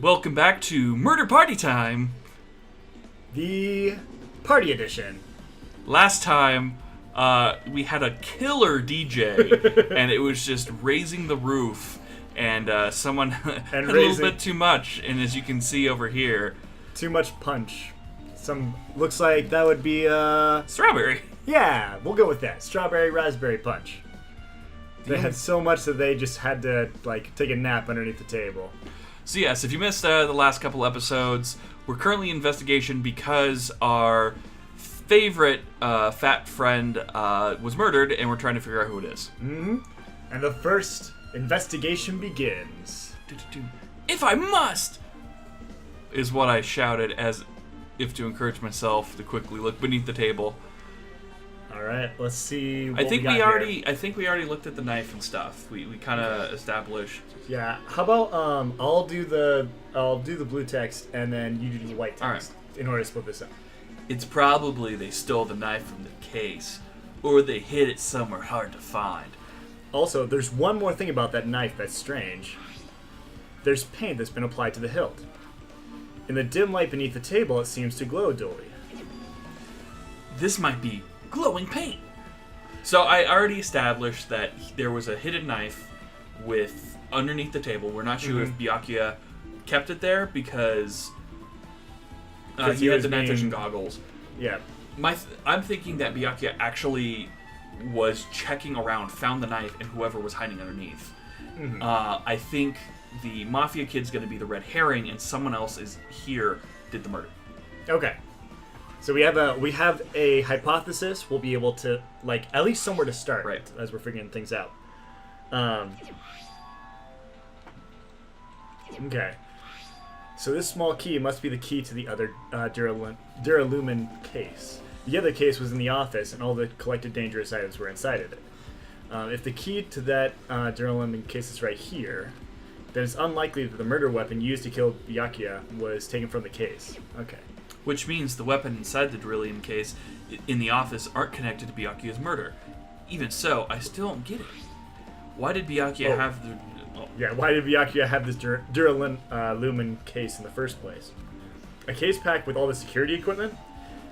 Welcome back to Murder Party Time. The party edition. Last time, we had a killer DJ, and it was just raising the roof, and someone had a little bit too much, and as you can see over here... Too much punch. Looks like that would be, Strawberry. Yeah, we'll go with that. Strawberry raspberry punch. They had so much that they just had to, take a nap underneath the table. So yes, if you missed the last couple episodes, we're currently in investigation because our favorite fat friend was murdered, and we're trying to figure out who it is. Mm-hmm. And the first investigation begins. If I must! Is what I shouted as if to encourage myself to quickly look beneath the table. Alright, let's see what I think we already looked at the knife and stuff. We kind of established. Yeah. How about I'll do the blue text and then you do the white text in order to split this up. It's probably they stole the knife from the case, or they hid it somewhere hard to find. Also, there's one more thing about that knife that's strange. There's paint that's been applied to the hilt. In the dim light beneath the table, it seems to glow dully. This might be glowing paint. So I already established that there was a hidden knife underneath the table. We're not sure if Byakuya kept it there because he had the night vision goggles. Yeah. I'm thinking that Byakuya actually was checking around, found the knife, and whoever was hiding underneath. Mm-hmm. I think the Mafia kid's going to be the red herring, and someone else is here did the murder. Okay. So we have a hypothesis. We'll be able to at least somewhere to start as we're figuring things out. Okay. So this small key must be the key to the other Duralumin case. The other case was in the office, and all the collected dangerous items were inside of it. If the key to that Duralumin case is right here, then it's unlikely that the murder weapon used to kill Byakuya was taken from the case. Okay. Which means the weapon inside the Duralumin case in the office aren't connected to Byakuya's murder. Even so, I still don't get it. Why did Byakuya have the... Yeah, why did Byakuya have this Duralumin case in the first place? A case packed with all the security equipment?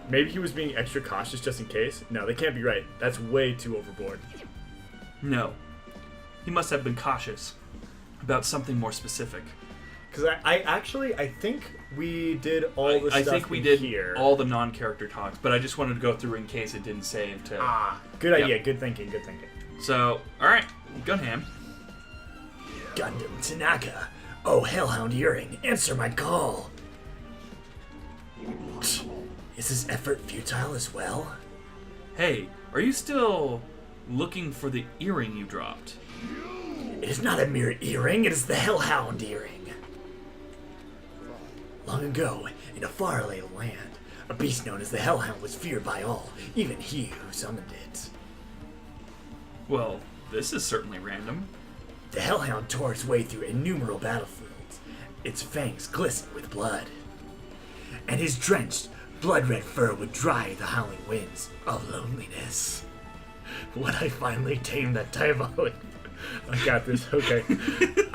Maybe he was being extra cautious just in case? No, they can't be right. That's way too overboard. No. He must have been cautious about something more specific. Because I think we did all the stuff I think we did here. All the non-character talks, but I just wanted to go through in case it didn't save to... Good idea. Good thinking. So, alright. Gunham. Gundam Tanaka. Oh, Hellhound Earring. Answer my call. Is this effort futile as well? Hey, are you still looking for the earring you dropped? It is not a mere earring, it is the Hellhound Earring. Long ago, in a faraway land, a beast known as the Hellhound was feared by all, even he who summoned it. Well, this is certainly random. The Hellhound tore its way through innumerable battlefields. Its fangs glistened with blood. And his drenched, blood-red fur would dry the howling winds of loneliness. When I finally tamed that diabolic... I got this, okay.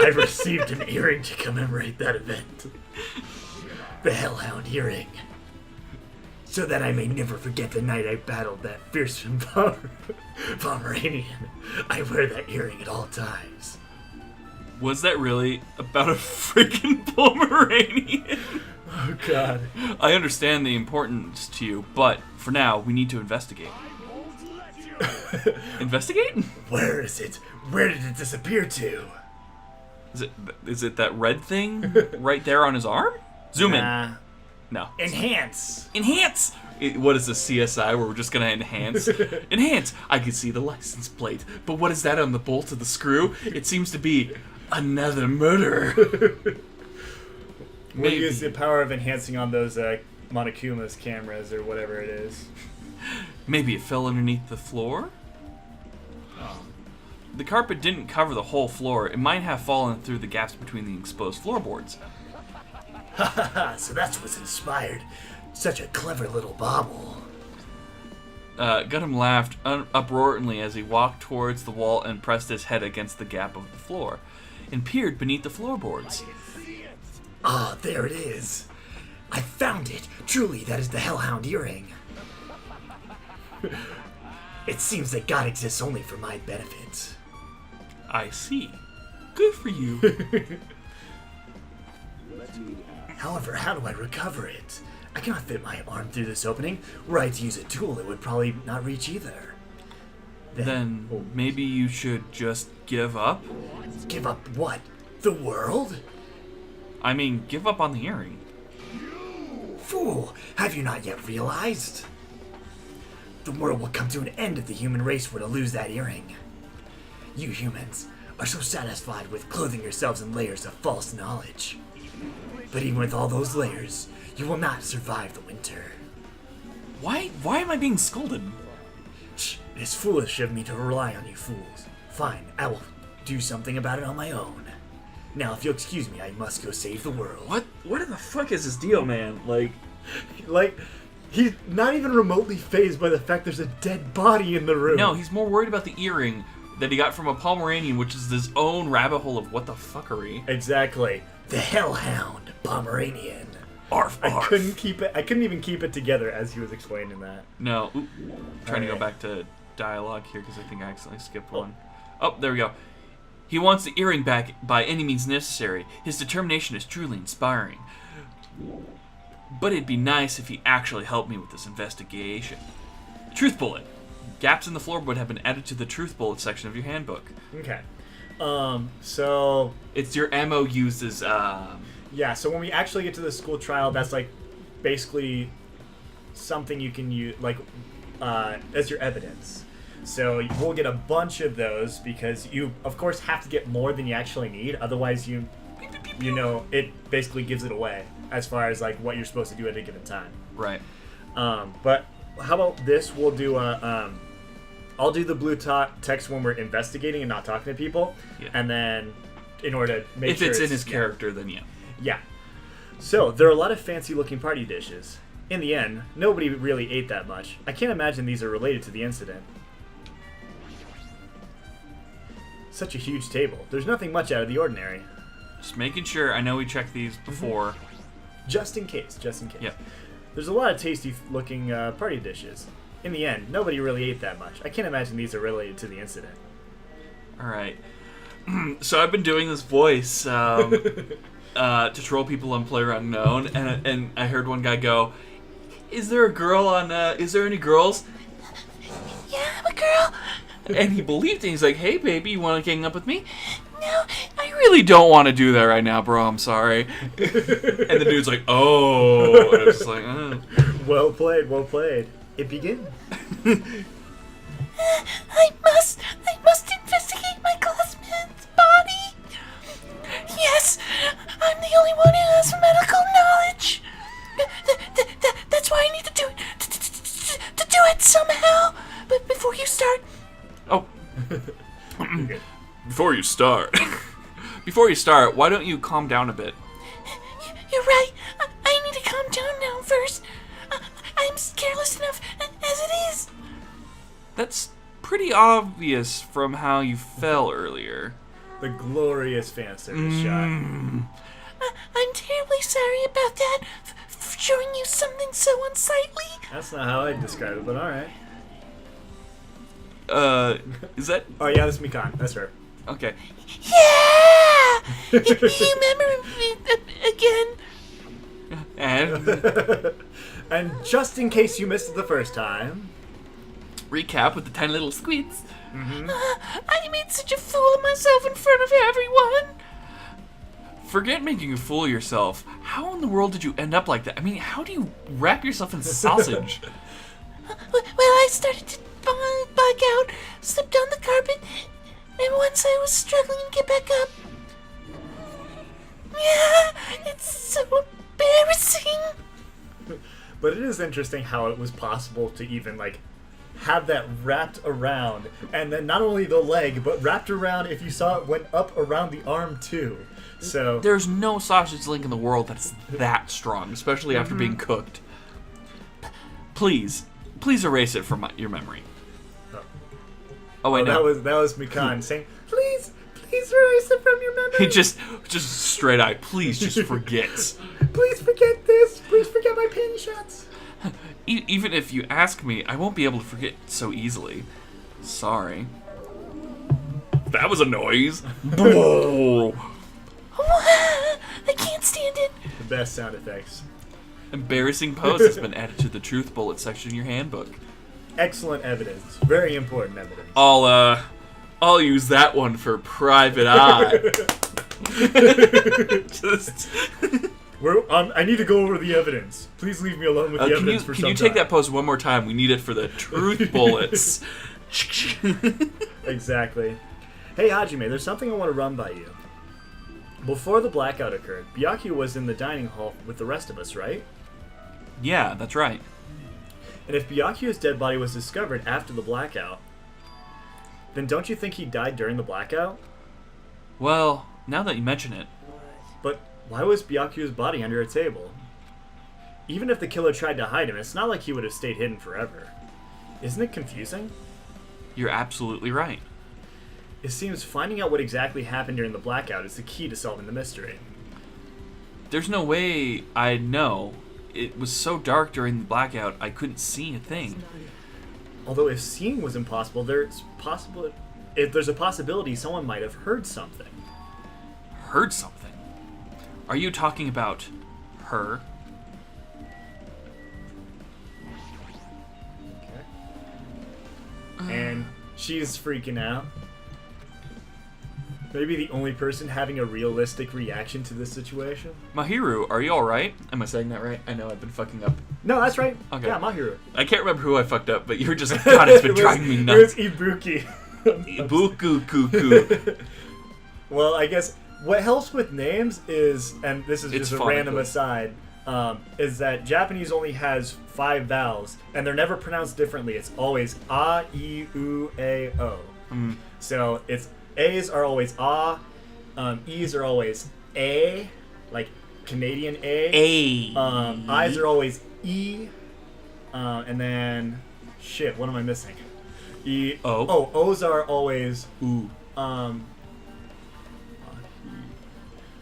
I received an earring to commemorate that event. The Hellhound Earring. So that I may never forget the night I battled that fearsome Pomeranian. I wear that earring at all times. Was that really about a freaking Pomeranian? Oh, God. I understand the importance to you, but for now, we need to investigate. Investigate? Where is it? Where did it disappear to? Is it that red thing right there on his arm? Zoom in. No. Enhance. What is a CSI where we're just going to enhance? Enhance. I can see the license plate. But what is that on the bolt of the screw? It seems to be another murderer. We'll use the power of enhancing on those Monokuma's cameras or whatever it is. Maybe it fell underneath the floor? The carpet didn't cover the whole floor. It might have fallen through the gaps between the exposed floorboards. Ha ha ha, so that's what's inspired. Such a clever little bauble. Gundam laughed uproariously as he walked towards the wall and pressed his head against the gap of the floor, and peered beneath the floorboards. Ah, there it is. I found it. Truly, that is the Hellhound earring. It seems that God exists only for my benefit. I see. Good for you. However, how do I recover it? I cannot fit my arm through this opening. Were I to use a tool, it would probably not reach either. Then maybe you should just give up? Give up what? The world? I mean, give up on the earring. Fool! Have you not yet realized? The world will come to an end if the human race were to lose that earring. You humans are so satisfied with clothing yourselves in layers of false knowledge. But even with all those layers, you will not survive the winter. Why am I being scolded? Shh, it is foolish of me to rely on you fools. Fine, I will do something about it on my own. Now, if you'll excuse me, I must go save the world. What in the fuck is this deal, man? Like, he's not even remotely fazed by the fact there's a dead body in the room. no, he's more worried about the earring that he got from a Pomeranian, which is his own rabbit hole of what the fuckery. Exactly. The Hellhound Pomeranian. Arf, arf. I couldn't even keep it together as he was explaining that. No. Oop. Trying to go back to dialogue here because I think I accidentally skipped one. Oh, there we go. He wants the earring back by any means necessary. His determination is truly inspiring. But it'd be nice if he actually helped me with this investigation. Truth bullet. Gaps in the floorboard have been added to the truth bullet section of your handbook. Okay. So... It's your ammo used as, Yeah, so when we actually get to the school trial, that's, like, basically something you can use, like, as your evidence. So we'll get a bunch of those because you, of course, have to get more than you actually need. Otherwise, you know, it basically gives it away as far as, like, what you're supposed to do at a given time. Right. But how about this? We'll do a... I'll do the blue text when we're investigating and not talking to people. Yeah. And then in order to make sure... If it's in his character, then yeah. Yeah. So, there are a lot of fancy-looking party dishes. In the end, nobody really ate that much. I can't imagine these are related to the incident. Such a huge table. There's nothing much out of the ordinary. Just making sure. I know we checked these before. Just in case. Yeah. There's a lot of tasty-looking party dishes. In the end, nobody really ate that much. I can't imagine these are related to the incident. Alright. So I've been doing this voice to troll people on PlayerUnknown, and I heard one guy go, is there a girl on, is there any girls? Yeah, I'm a girl. And he believed it. He's like, hey, baby, you want to gang up with me? No, I really don't want to do that right now, bro. I'm sorry. And the dude's like, oh. And I was just like, oh. Well played, well played. It begins. I must investigate my classmate's body. Yes, I'm the only one who has medical knowledge. That's why I need to do it, to do it somehow. But before you start... Oh. Before you start, why don't you calm down a bit? You're right. I need to calm down now first. I'm careless enough as it is. That's pretty obvious from how you fell earlier. The glorious fan service shot. I'm terribly sorry about that. For showing you something so unsightly. That's not how I'd describe it, but alright. Is that... Oh yeah, that's Mikan. That's her. Okay. Yeah! You remember me again? And... And just in case you missed it the first time... Recap with the 10 little squids. I made such a fool of myself in front of everyone. Forget making a fool of yourself. How in the world did you end up like that? I mean, how do you wrap yourself in sausage? Well, I started to bug out, slipped on the carpet, and once I was struggling to get back up... Yeah, it's so embarrassing. But it is interesting how it was possible to even, like, have that wrapped around, and then not only the leg, but wrapped around, if you saw it, went up around the arm, too. So... There's no sausage link in the world that's that strong, especially after being cooked. Please erase it from your memory. Oh wait, no. That was Mikan saying, please Please erase it from your memory. He just straight eye. Please just forget. Please forget this. Please forget my panty shots. Even if you ask me, I won't be able to forget so easily. Sorry. That was a noise. I can't stand it. The best sound effects. Embarrassing pose has been added to the truth bullet section in your handbook. Excellent evidence. Very important evidence. I'll use that one for private eye. Just. I need to go over the evidence. Please leave me alone with the evidence for some time. Can you take that pose one more time? We need it for the truth bullets. Exactly. Hey, Hajime, there's something I want to run by you. Before the blackout occurred, Byakuya was in the dining hall with the rest of us, right? Yeah, that's right. And if Byakuya's dead body was discovered after the blackout, then don't you think he died during the blackout? Well, now that you mention it. But why was Byakuya's body under a table? Even if the killer tried to hide him, it's not like he would have stayed hidden forever. Isn't it confusing? You're absolutely right. It seems finding out what exactly happened during the blackout is the key to solving the mystery. There's no way I'd know. It was so dark during the blackout, I couldn't see a thing. Although if seeing was impossible, there's a possibility someone might have heard something. Heard something? Are you talking about her? Okay. And she's freaking out. Maybe the only person having a realistic reaction to this situation. Mahiru, are you alright? Am I saying that right? I know I've been fucking up. No, that's right. Okay. Yeah, Mahiru. I can't remember who I fucked up, but you were just like, God, it's been driving me nuts. It was Ibuki. Ibuku cuckoo. Well, I guess what helps with names is, and this is just a random phonically. aside, is that Japanese only has 5 vowels, and they're never pronounced differently. It's always a, I, U, A, O. Mm. So it's A's are always ah, E's are always A, like Canadian A. I's are always E, and then shit. What am I missing? E. O. Oh, O's are always Ooh. are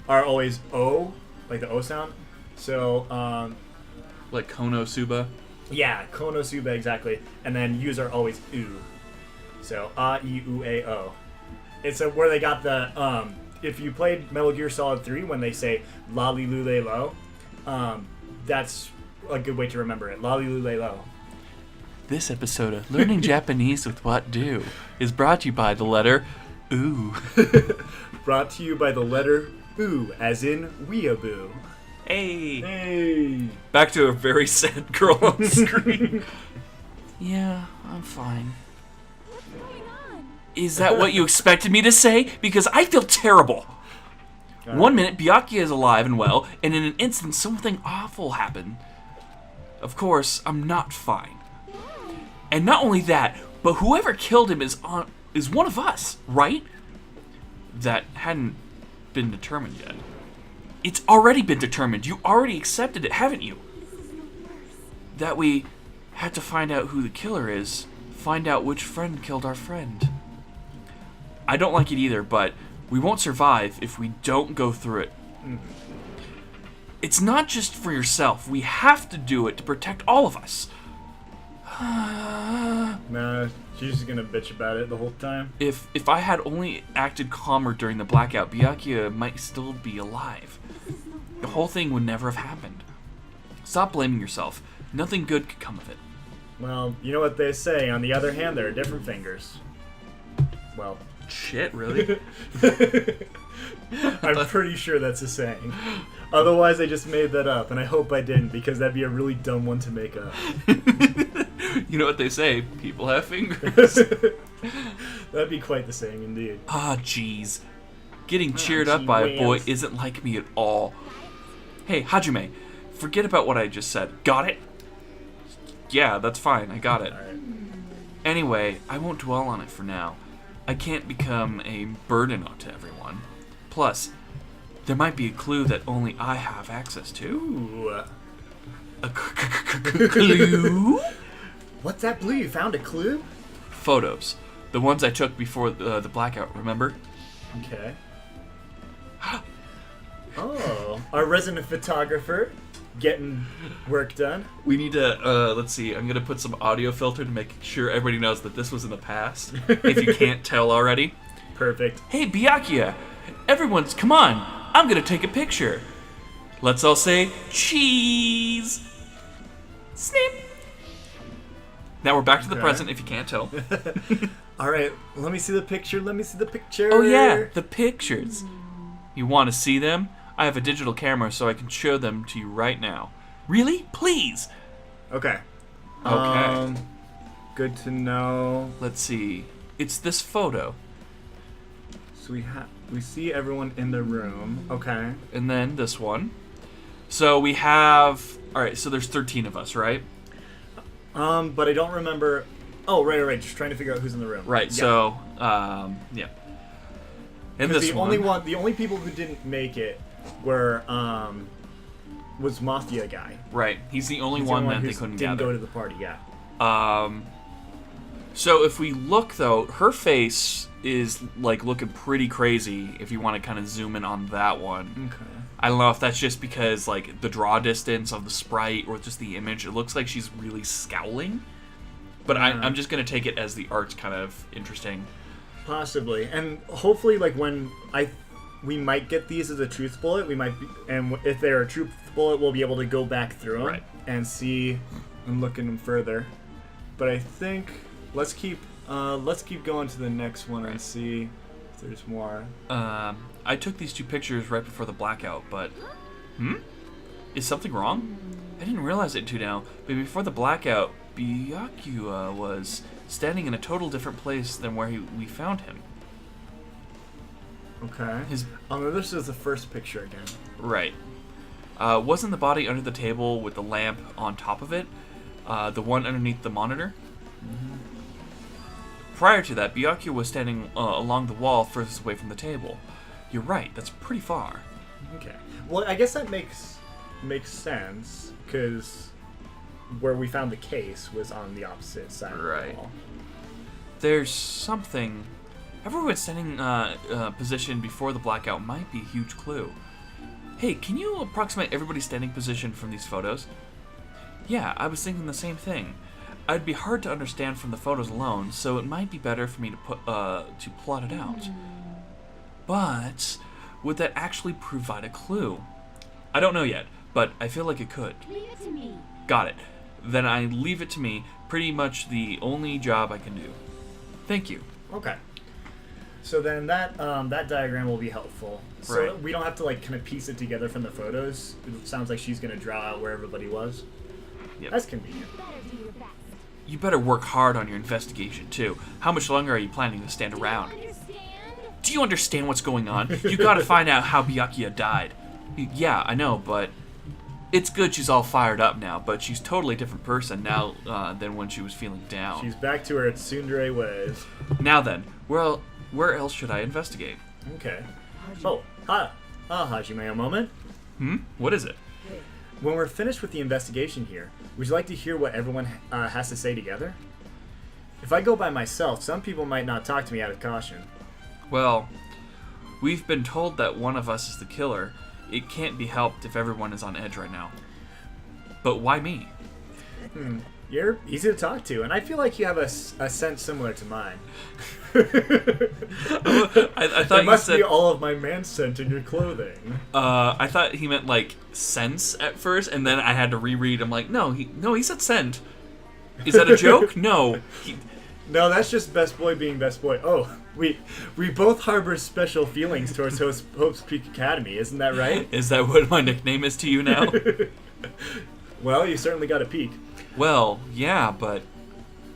always O, like the O sound. So Like Konosuba. yeah, Konosuba exactly, and then U's are always U. So A, I, U, A, O. It's where they got the if you played Metal Gear Solid 3 when they say Lali Lule Lo, that's a good way to remember it. Lali Lule Lo. This episode of Learning Japanese with What Do is brought to you by the letter OO. Brought to you by the letter OO, as in weeaboo. Hey. Hey. Back to a very sad girl on screen. Yeah, I'm fine. Is that what you expected me to say? Because I feel terrible. One minute, Byakuya is alive and well, and in an instant, something awful happened. Of course, I'm not fine. And not only that, but whoever killed him is one of us, right? That hadn't been determined yet. It's already been determined. You already accepted it, haven't you? That we had to find out who the killer is, find out which friend killed our friend. I don't like it either, but we won't survive if we don't go through it. It's not just for yourself. We have to do it to protect all of us. Nah, she's just gonna bitch about it the whole time. If I had only acted calmer during the blackout, Byakuya might still be alive. The whole thing would never have happened. Stop blaming yourself. Nothing good could come of it. Well, you know what they say. On the other hand, there are different fingers. Well, shit, really? I'm pretty sure that's a saying. Otherwise, I just made that up, and I hope I didn't, because that'd be a really dumb one to make up. You know what they say, people have fingers. That'd be quite the saying, indeed. Ah, jeez. Getting cheered up by a boy isn't like me at all. Hey, Hajime, forget about what I just said. Got it? Yeah, that's fine, I got it. Alright. Anyway, I won't dwell on it for now. I can't become a burden to everyone. Plus, there might be a clue that only I have access to. Ooh. A clue? What's that blue? You found a clue? Photos. The ones I took before the blackout, remember? Okay. Oh, our resident photographer getting work done. We need to, let's see, I'm going to put some audio filter to make sure everybody knows that this was in the past, if you can't tell already. Perfect. Hey, Byakuya, everyone's, come on, I'm going to take a picture. Let's all say, cheese. Snip. Now we're back to the present, if you can't tell. All right, let me see the picture. Let me see the picture. Oh yeah, the pictures. You want to see them? I have a digital camera, so I can show them to you right now. Really? Please. Okay. Okay. Good to know. Let's see. It's this photo. So we see everyone in the room. Okay. And then this one. So we have... Alright, so there's 13 of us, right? But I don't remember... Oh, right. Just trying to figure out who's in the room. Right, yeah. so, yeah. And this the only people who didn't make it were, was Mafia guy. Right, he's the only one that they couldn't didn't gather. go to the party, yeah. So if we look, though, her face is, like, looking pretty crazy if you want to kind of zoom in on that one. Okay. I don't know if that's just because, like, the draw distance of the sprite or just the image, it looks like she's really scowling. But I'm just going to take it as the art's kind of interesting. Possibly. And hopefully, like, when we might get these as a truth bullet, we might be, and if they're a truth bullet, we'll be able to go back through them and see and look at them further. But I think let's keep going to the next one and see if there's more. I took these two pictures right before the blackout, but... Is something wrong? I didn't realize it until now, but before the blackout, Byakuya was standing in a total different place than where we found him. Okay. This is the first picture again. Right. Wasn't the body under the table with the lamp on top of it? The one underneath the monitor? Mm-hmm. Prior to that, Byakuya was standing along the wall furthest away from the table. You're right, that's pretty far. Okay. Well, I guess that makes sense, because where we found the case was on the opposite side of the wall. There's something... Everyone's standing position before the blackout might be a huge clue. Hey, can you approximate everybody's standing position from these photos? Yeah, I was thinking the same thing. It'd be hard to understand from the photos alone, so it might be better for me to plot it out. But would that actually provide a clue? I don't know yet, but I feel like it could. Leave it to me. Got it. Then I leave it to me. Pretty much the only job I can do. Thank you. Okay. So then that diagram will be helpful. So we don't have to like kind of piece it together from the photos. It sounds like she's going to draw out where everybody was. Yep. That's convenient. You better work hard on your investigation too. How much longer are you planning to stand around? Do you understand what's going on? You gotta find out how Byakuya died. Yeah, I know, but it's good she's all fired up now, but she's totally a different person now than when she was feeling down. She's back to her tsundere ways. Now then, where else should I investigate? Okay. Oh, Hajime, a moment. What is it? When we're finished with the investigation here, would you like to hear what everyone has to say together? If I go by myself, some people might not talk to me out of caution. Well, we've been told that one of us is the killer. It can't be helped if everyone is on edge right now. But why me? You're easy to talk to, and I feel like you have a sense similar to mine. I thought it must be all of my man scent in your clothing. I thought he meant like sense at first, and then I had to reread. I'm like, no, he said scent. Is that a joke? No. No, that's just best boy being best boy. Oh, we both harbor special feelings towards Hope's Peak Academy, isn't that right? Is that what my nickname is to you now? Well, you certainly got a peak. Well, yeah, but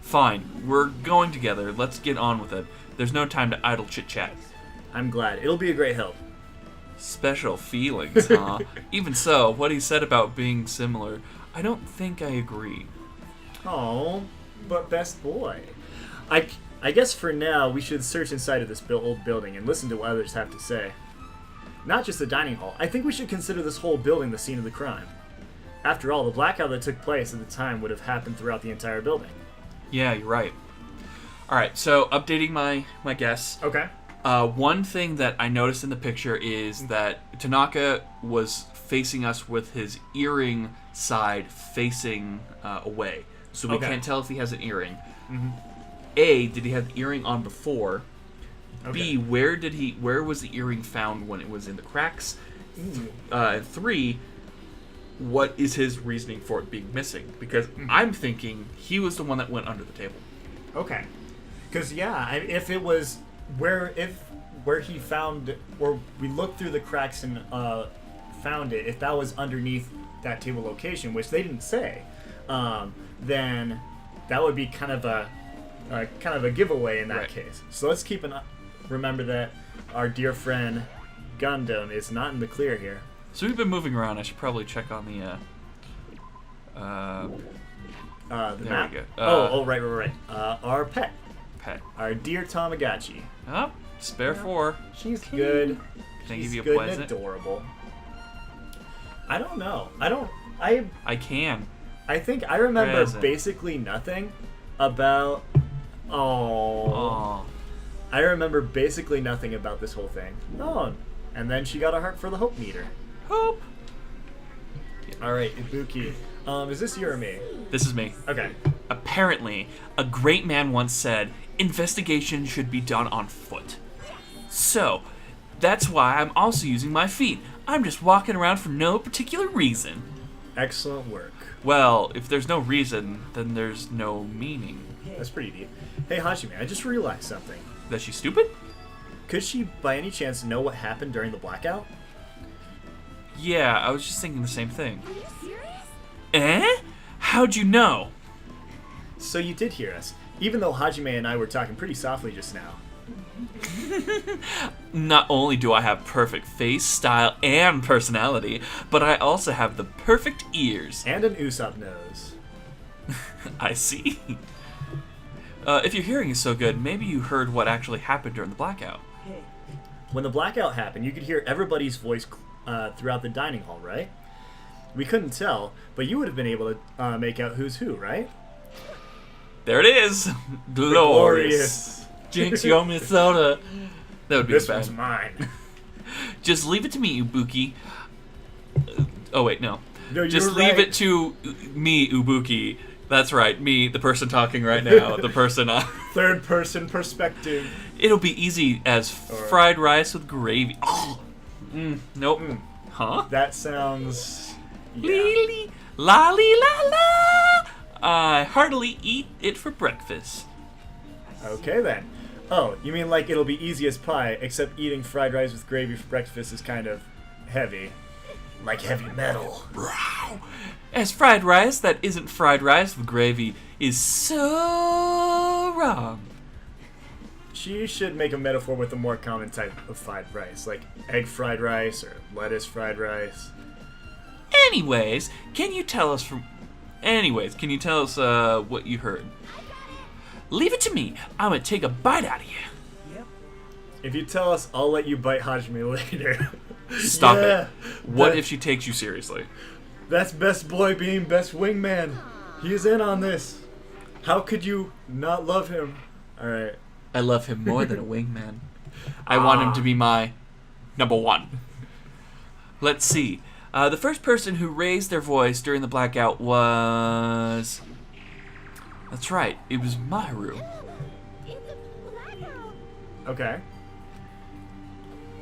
fine. We're going together. Let's get on with it. There's no time to idle chit-chat. I'm glad. It'll be a great help. Special feelings, huh? Even so, what he said about being similar, I don't think I agree. Oh, but best boy. I guess for now, we should search inside of this old building and listen to what others have to say. Not just the dining hall. I think we should consider this whole building the scene of the crime. After all, the blackout that took place at the time would have happened throughout the entire building. Yeah, you're right. Alright, so updating my guess. Okay. One thing that I noticed in the picture is that Tanaka was facing us with his earring side facing away. So we can't tell if he has an earring. Mm-hmm. A, did he have the earring on before? Okay. B, where was the earring found when it was in the cracks? 3, what is his reasoning for it being missing? Because I'm thinking he was the one that went under the table. Okay. Because if it was where he found, or we looked through the cracks and found it, if that was underneath that table location, which they didn't say, then that would be kind of a giveaway in that case. So let's remember that our dear friend Gundam is not in the clear here. So we've been moving around. I should probably check on the The there map? we go. Right. Our pet. Our dear Tamagotchi. Oh, spare 4. She's good. Can I She's give you a good present? and adorable. I don't know. I can. I think I remember Present. basically nothing about. Oh. I remember basically nothing about this whole thing. Oh, and then she got a heart for the Hope meter. Hope. All right, Ibuki. Is this you or me? This is me. Okay. Apparently, a great man once said, investigation should be done on foot. So, that's why I'm also using my feet. I'm just walking around for no particular reason. Excellent work. Well, if there's no reason, then there's no meaning. That's pretty deep. Hey, Hajime, I just realized something. That she's stupid? Could she, by any chance, know what happened during the blackout? Yeah, I was just thinking the same thing. Are you serious? Eh? How'd you know? So you did hear us, even though Hajime and I were talking pretty softly just now. Not only do I have perfect face, style, and personality, but I also have the perfect ears. And an Usopp nose. I see. If your hearing is so good, maybe you heard what actually happened during the blackout. When the blackout happened, you could hear everybody's voice throughout the dining hall, right? We couldn't tell, but you would have been able to make out who's who, right? There it is. Glorious. Jinx, you owe me a soda. That would be This bad. one's mine. Just leave it to me, Ibuki. Oh, wait, no. No, Just you're leave right. it to me, Ibuki. That's right, me, the person talking right now. The person Third person perspective. It'll be easy as fried rice with gravy. Oh. Nope. Huh? That sounds. Lee, la, lee, la, la. I heartily eat it for breakfast. Okay then. Oh, you mean like it'll be easy as pie, except eating fried rice with gravy for breakfast is kind of heavy. Like heavy metal. As fried rice that isn't fried rice with gravy is so wrong. She should make a metaphor with a more common type of fried rice, like egg fried rice or lettuce fried rice. Anyways, can you tell us what you heard? Leave it to me. I'm gonna take a bite out of you. If you tell us, I'll let you bite Hajime later. Stop Yeah, it. What that- if she takes you seriously? That's best boy being best wingman. He is in on this. How could you not love him? Alright. I love him more than a wingman. I want him to be my number 1. Let's see. The first person who raised their voice during the blackout was... That's right. It was Mahiru. Okay.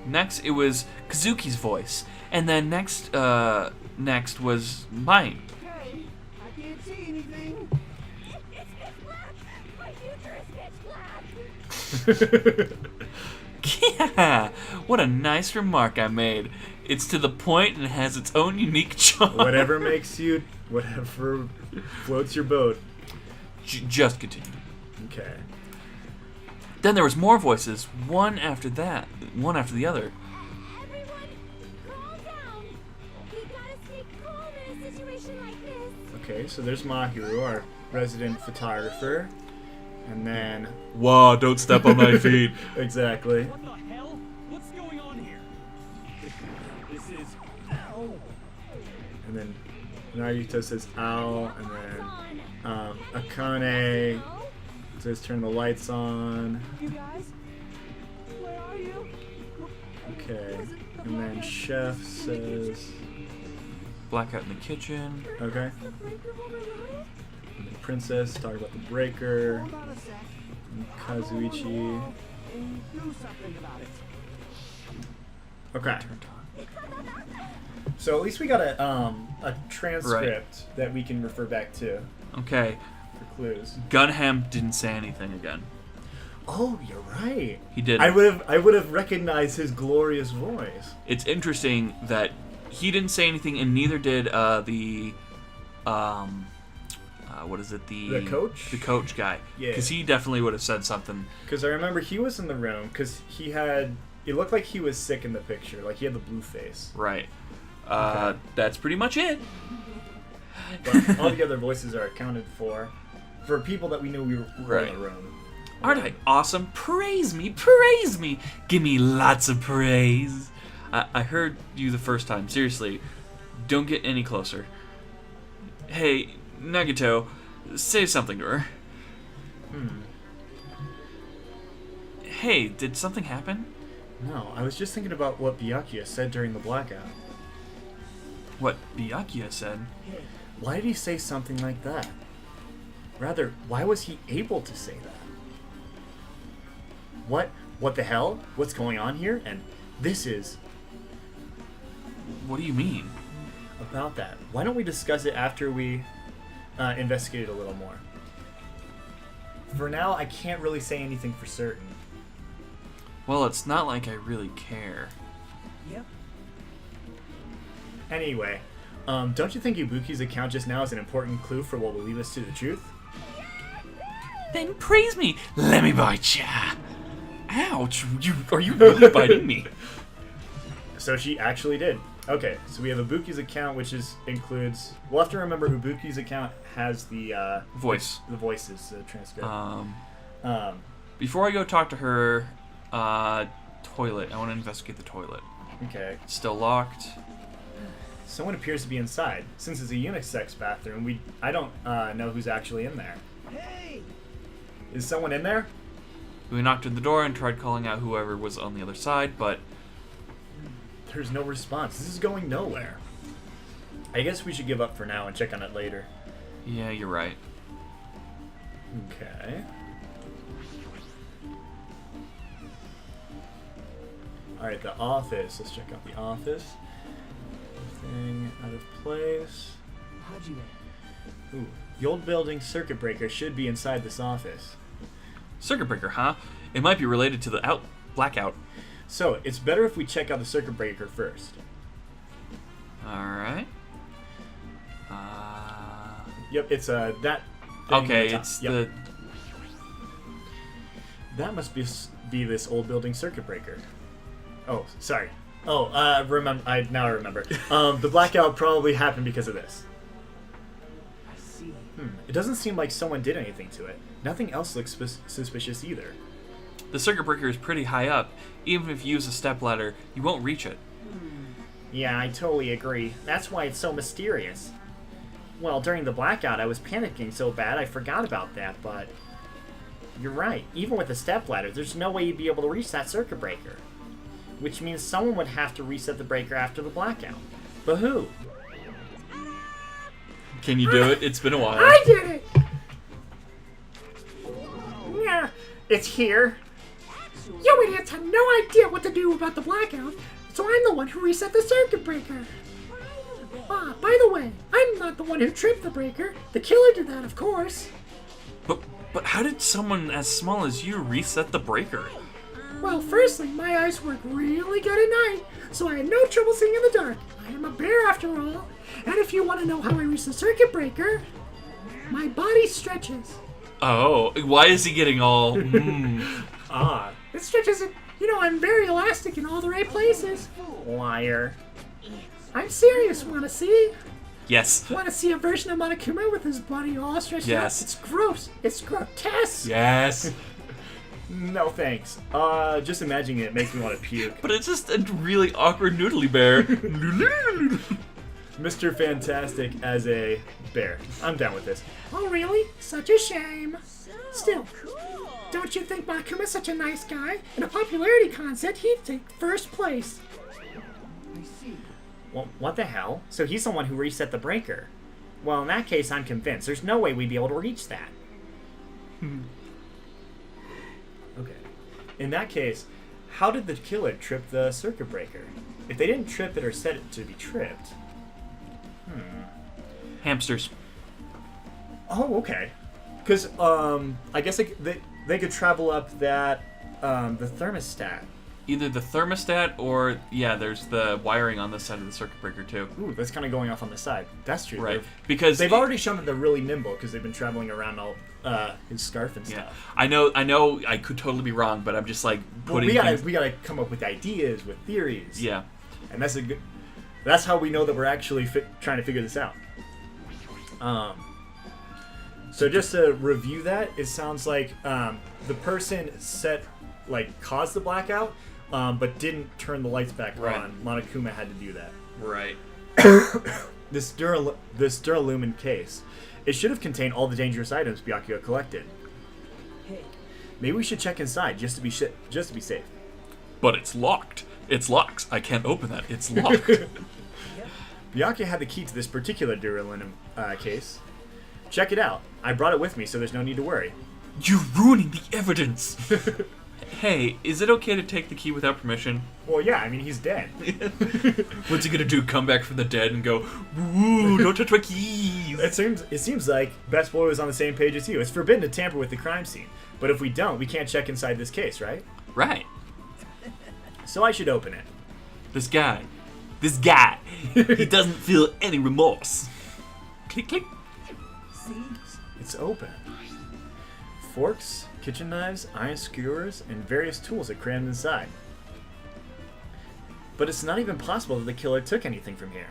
Next, it was Kazuki's voice. And then next was mine. Hey, I can't see anything. Yeah, what a nice remark I made. It's to the point and has its own unique charm. Whatever floats your boat. Just continue. Okay. Then there was more voices, one after the other. Everyone, calm down. We gotta stay calm in a situation like this. Okay, so there's Mahiru, our resident photographer. And then... Wow, don't step on my feet. Exactly. What the hell? What's going on here? This is... Ow. And then Naruto says ow, and then Akane says turn the lights on. You guys? Where are Okay. And then Chef says... Blackout in the kitchen. Okay. And then Princess talk about the breaker. And Kazuichi. Do something about it. Okay. So at least we got a transcript that we can refer back to Okay. for clues. Gunham didn't say anything again. Oh, you're right. He did. I would have recognized his glorious voice. It's interesting that he didn't say anything, and neither did what is it? The coach? The coach guy. Yeah. Because he definitely would have said something. Because I remember he was in the room because he had. It looked like he was sick in the picture. Like he had the blue face. Right. Okay. That's pretty much it. But all the other voices are accounted for people that we knew we were Right. in the room. Aren't I awesome? Praise me, praise me. Give me lots of praise. I heard you the first time. Seriously, don't get any closer. Hey, Nagito, say something to her. Hey, did something happen? No, I was just thinking about what Byakuya said during the blackout. What Byakuya said? Why did he say something like that? Rather, why was he able to say that? What the hell? What's going on here? And this is What do you mean? about that. Why don't we discuss it after we investigate it a little more? For now, I can't really say anything for certain. Well, it's not like I really care. Yep. Anyway, don't you think Ibuki's account just now is an important clue for what will lead us to the truth? Then praise me. Let me bite ya. Ouch! Are you really biting me? So she actually did. Okay, so we have Ibuki's account, which includes. We'll have to remember Ibuki's account has the Voice. the voices, the transcript. Before I go talk to her, toilet. I want to investigate the toilet. Okay. It's still locked. Someone appears to be inside. Since it's a unisex bathroom, I don't know who's actually in there. Hey! Is someone in there? We knocked on the door and tried calling out whoever was on the other side, but There's no response. This is going nowhere. I guess we should give up for now and check on it later. yeah, you're right. Okay. Alright, the office. Let's check out the office. Everything out of place. How'd you know? Ooh, the old building circuit breaker should be inside this office. Circuit breaker, huh? It might be related to the blackout. So, it's better if we check out the circuit breaker first. Alright. Yep, it's that thing on Okay, the top. it's Yep. the... That must be this old building circuit breaker. Oh, sorry. Oh, I remember. The blackout probably happened because of this. I see. It doesn't seem like someone did anything to it. Nothing else looks suspicious either. The circuit breaker is pretty high up. Even if you use a stepladder, you won't reach it. Yeah, I totally agree. That's why it's so mysterious. Well, during the blackout, I was panicking so bad I forgot about that, but... You're right. Even with a stepladder, there's no way you'd be able to reach that circuit breaker. Which means someone would have to reset the breaker after the blackout. But who? Can you do it? It's been a while. I did it! Yeah, it's here. You idiots had no idea what to do about the blackout, so I'm the one who reset the circuit breaker. Ah, by the way, I'm not the one who tripped the breaker. The killer did that, of course. But how did someone as small as you reset the breaker? Well, firstly, my eyes work really good at night, so I had no trouble seeing in the dark. I am a bear after all. And if you want to know how I reached the circuit breaker, my body stretches. Oh, why is he getting all... It stretches it. You know, I'm very elastic in all the right places. Liar. I'm serious. Want to see? Yes. Want to see a version of Monokuma with his body all stretched Yes. out? It's gross. It's grotesque. Yes. No thanks. Just imagining it makes me want to puke. But it's just a really awkward noodly bear. Mr. Fantastic as a bear. I'm down with this. Oh, really? Such a shame. Still, don't you think Makuma's such a nice guy? In a popularity contest, he'd take first place. Well, what the hell? So he's the one who reset the breaker. Well, in that case, I'm convinced. There's no way we'd be able to reach that. Okay. In that case, how did the killer trip the circuit breaker? If they didn't trip it or set it to be tripped... Hamsters. Oh, okay. Because, I guess they could travel up that, the thermostat. Either the thermostat or, yeah, there's the wiring on the side of the circuit breaker, too. Ooh, that's kind of going off on the side. That's true. Right. Because they've already shown that they're really nimble because they've been traveling around all his scarf and stuff. Yeah. I know I could totally be wrong, but I'm just like putting we gotta come up with ideas, with theories. Yeah. And that's how we know that we're actually trying to figure this out. So just to review that, it sounds like the person caused the blackout, but didn't turn the lights back on. Monokuma had to do that. Right. This Duralumin case. It should have contained all the dangerous items Byakuya collected. Maybe we should check inside just to be safe. But it's locked. It's locked. I can't open that. It's locked. Byakuya had the key to this particular Duralumin case. Check it out. I brought it with me, so there's no need to worry. You're ruining the evidence. Hey, is it okay to take the key without permission? Well, yeah, I mean, he's dead. What's he gonna do? Come back from the dead and go, "Woo! Don't touch my keys." It seems like Best Boy was on the same page as you. It's forbidden to tamper with the crime scene, but if we don't, we can't check inside this case, right? Right. So I should open it. This guy, he doesn't feel any remorse. Click, click. It's open. Forks, kitchen knives, iron skewers, and various tools are crammed inside. But it's not even possible that the killer took anything from here,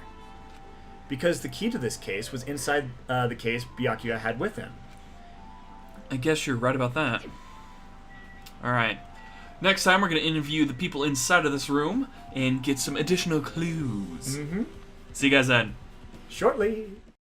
because the key to this case was inside the case Byakuya had with him. I guess you're right about that. Alright. Next time we're going to interview the people inside of this room and get some additional clues. Mm-hmm. See you guys then. Shortly.